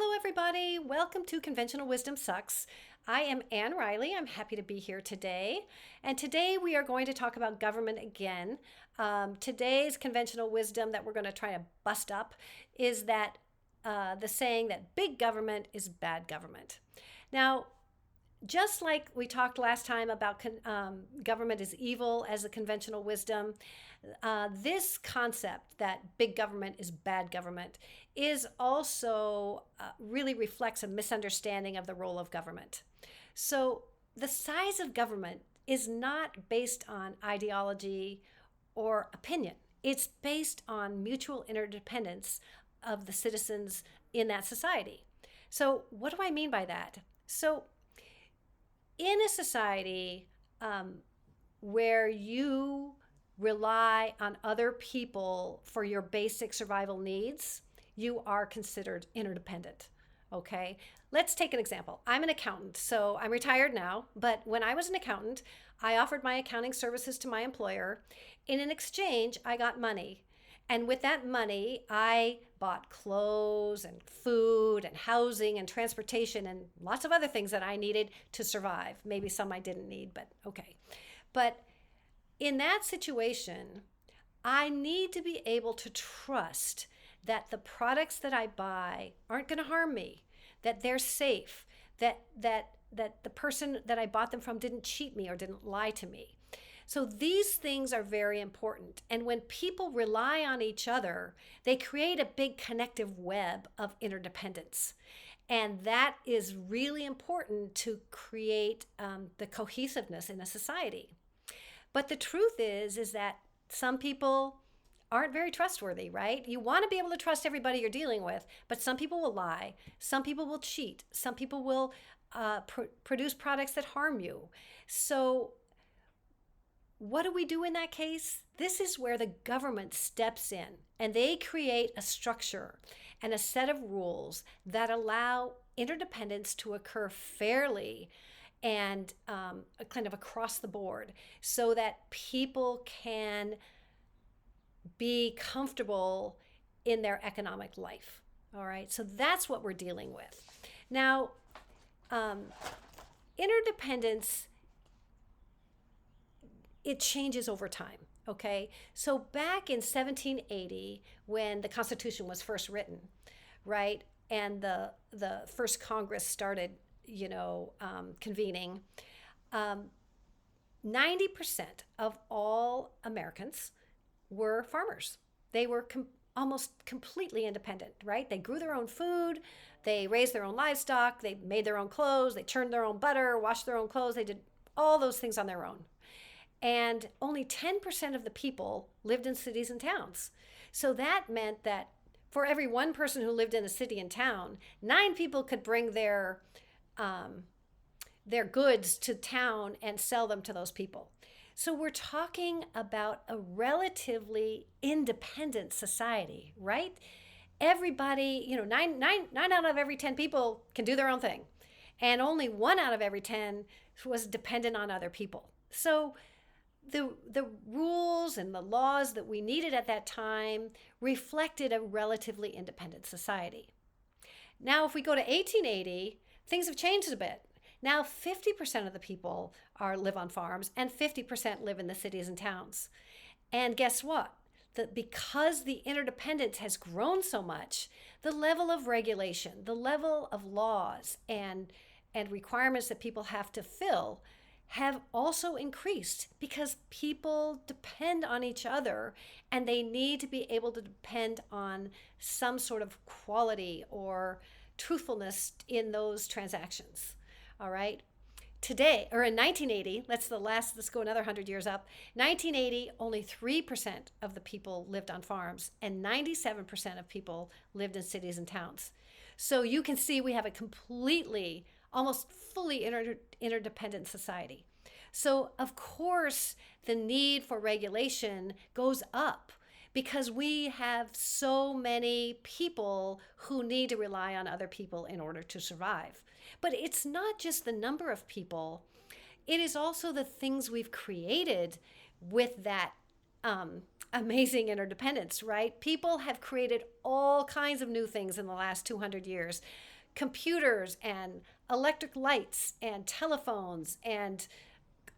Hello, everybody. Welcome to Conventional Wisdom Sucks. I am Ann Riley. I'm happy to be here today. And today we are going to talk about government again. Today's conventional wisdom that we're going to try to bust up is that the saying that big government is bad government. Now, just like we talked last time about government is evil as a conventional wisdom, this concept that big government is bad government is also really reflects a misunderstanding of the role of government. So the size of government is not based on ideology or opinion. It's based on mutual interdependence of the citizens in that society. So what do I mean by that? So in a society where you rely on other people for your basic survival needs, you are considered interdependent. Okay, let's take an example. I'm an accountant, so I'm retired now, but when I was an accountant, I offered my accounting services to my employer. In an exchange, I got money. And with that money, I bought clothes and food and housing and transportation and lots of other things that I needed to survive. Maybe some I didn't need, but okay. But in that situation, I need to be able to trust that the products that I buy aren't going to harm me, that they're safe, that the person that I bought them from didn't cheat me or didn't lie to me. So these things are very important. And when people rely on each other, they create a big connective web of interdependence. And that is really important to create the cohesiveness in a society. But the truth is that some people aren't very trustworthy, right? You want to be able to trust everybody you're dealing with, but some people will lie. Some people will cheat. Some people will produce products that harm you. So what do we do in that case? This is where the government steps in and they create a structure and a set of rules that allow interdependence to occur fairly and kind of across the board so that people can be comfortable in their economic life. All right, so that's what we're dealing with. Now, interdependence, it changes over time, okay? So back in 1780, when the Constitution was first written, right, and the first Congress started, convening, 90% of all Americans were farmers. They were almost completely independent, right? They grew their own food, they raised their own livestock, they made their own clothes, they churned their own butter, washed their own clothes, they did all those things on their own. And only 10% of the people lived in cities and towns. So that meant that for every one person who lived in a city and town, 9 people could bring their goods to town and sell them to those people. So we're talking about a relatively independent society, right? Everybody, nine out of every 10 people can do their own thing. And only 1 out of every 10 was dependent on other people. So the rules and the laws that we needed at that time reflected a relatively independent society. Now, if we go to 1880, things have changed a bit. Now, 50% of the people live on farms and 50% live in the cities and towns. And guess what? Because the interdependence has grown so much, the level of regulation, the level of laws and requirements that people have to fill have also increased because people depend on each other and they need to be able to depend on some sort of quality or truthfulness in those transactions. All right. Today, or in 1980, let's go another 100 years up. 1980, only 3% of the people lived on farms and 97% of people lived in cities and towns. So you can see we have a completely, almost fully interdependent society. So of course, the need for regulation goes up because we have so many people who need to rely on other people in order to survive. But it's not just the number of people, it is also the things we've created with that amazing interdependence, right? People have created all kinds of new things in the last 200 years. Computers and electric lights and telephones and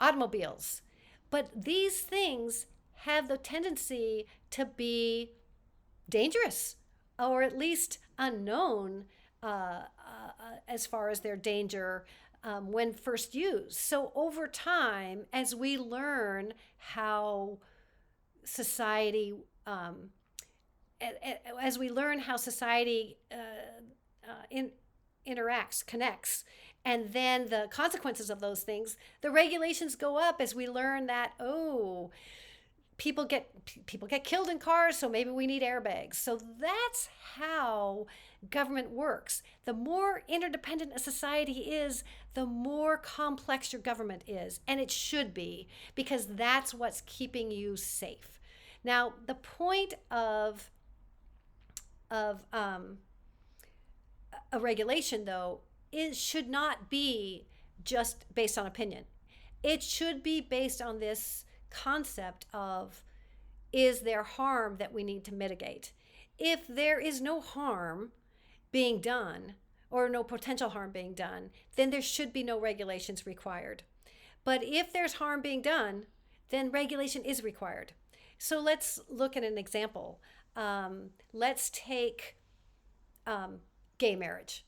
automobiles. But these things have the tendency to be dangerous, or at least unknown as far as their danger when first used. So over time, as we learn how society, as we learn how society interacts, connects, and then the consequences of those things, the regulations go up as we learn that, oh, people get killed in cars, so maybe we need airbags. So that's how government works. The more interdependent a society is, the more complex your government is, and it should be, because that's what's keeping you safe. Now, the point of a regulation, though, should not be just based on opinion. It should be based on this concept of, is there harm that we need to mitigate? If there is no harm being done, or no potential harm being done, then there should be no regulations required. But if there's harm being done, then regulation is required. So let's look at an example. Let's take gay marriage.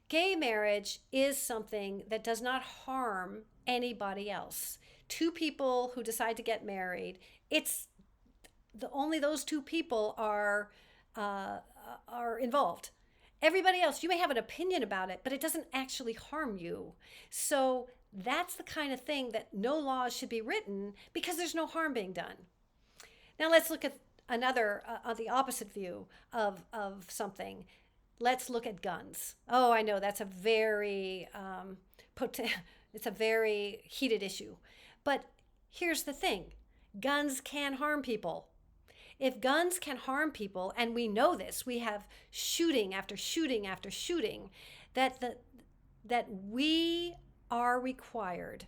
Gay marriage is something that does not harm anybody else. Two people who decide to get married, only those two people are involved. Everybody else, you may have an opinion about it, but it doesn't actually harm you. So that's the kind of thing that no laws should be written, because there's no harm being done. Now let's look at another, the opposite view of something. Let's look at guns. Oh, I know that's a very it's a very heated issue. But here's the thing. Guns can harm people. If guns can harm people, and we know this, we have shooting after shooting after shooting, that we are required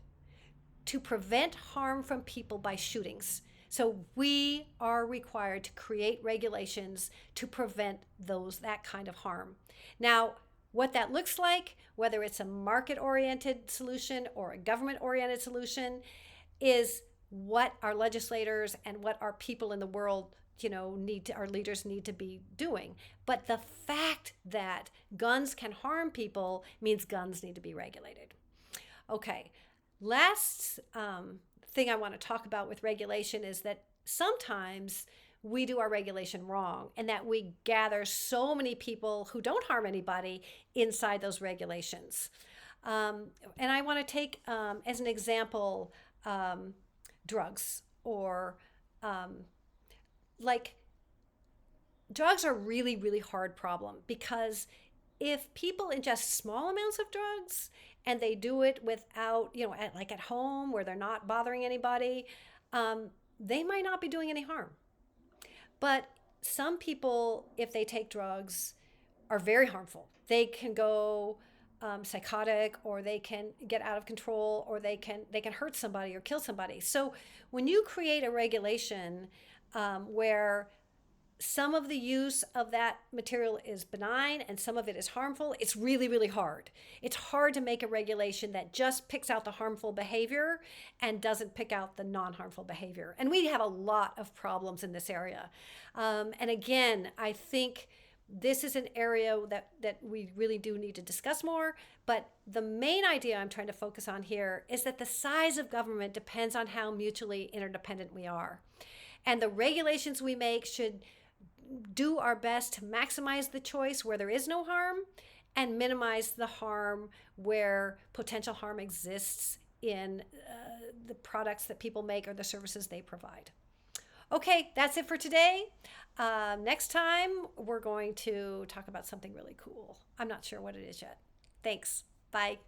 to prevent harm from people by shootings. So we are required to create regulations to prevent that kind of harm. Now, what that looks like, whether it's a market-oriented solution or a government-oriented solution, is what our legislators and what our people in the world, our leaders need to be doing. But the fact that guns can harm people means guns need to be regulated. Okay, last thing I want to talk about with regulation is that sometimes we do our regulation wrong, and that we gather so many people who don't harm anybody inside those regulations. And I want to take as an example drugs, or drugs are really, really hard problem, because if people ingest small amounts of drugs and they do it without, at home where they're not bothering anybody, they might not be doing any harm. But some people, if they take drugs, are very harmful. They can go psychotic, or they can get out of control, or they can hurt somebody or kill somebody. So when you create a regulation where some of the use of that material is benign and some of it is harmful, it's really, really hard. It's hard to make a regulation that just picks out the harmful behavior and doesn't pick out the non-harmful behavior. And we have a lot of problems in this area. And again, I think this is an area that we really do need to discuss more. But the main idea I'm trying to focus on here is that the size of government depends on how mutually interdependent we are. And the regulations we make should do our best to maximize the choice where there is no harm, and minimize the harm where potential harm exists in the products that people make or the services they provide. Okay, that's it for today. Next time, we're going to talk about something really cool. I'm not sure what it is yet. Thanks. Bye.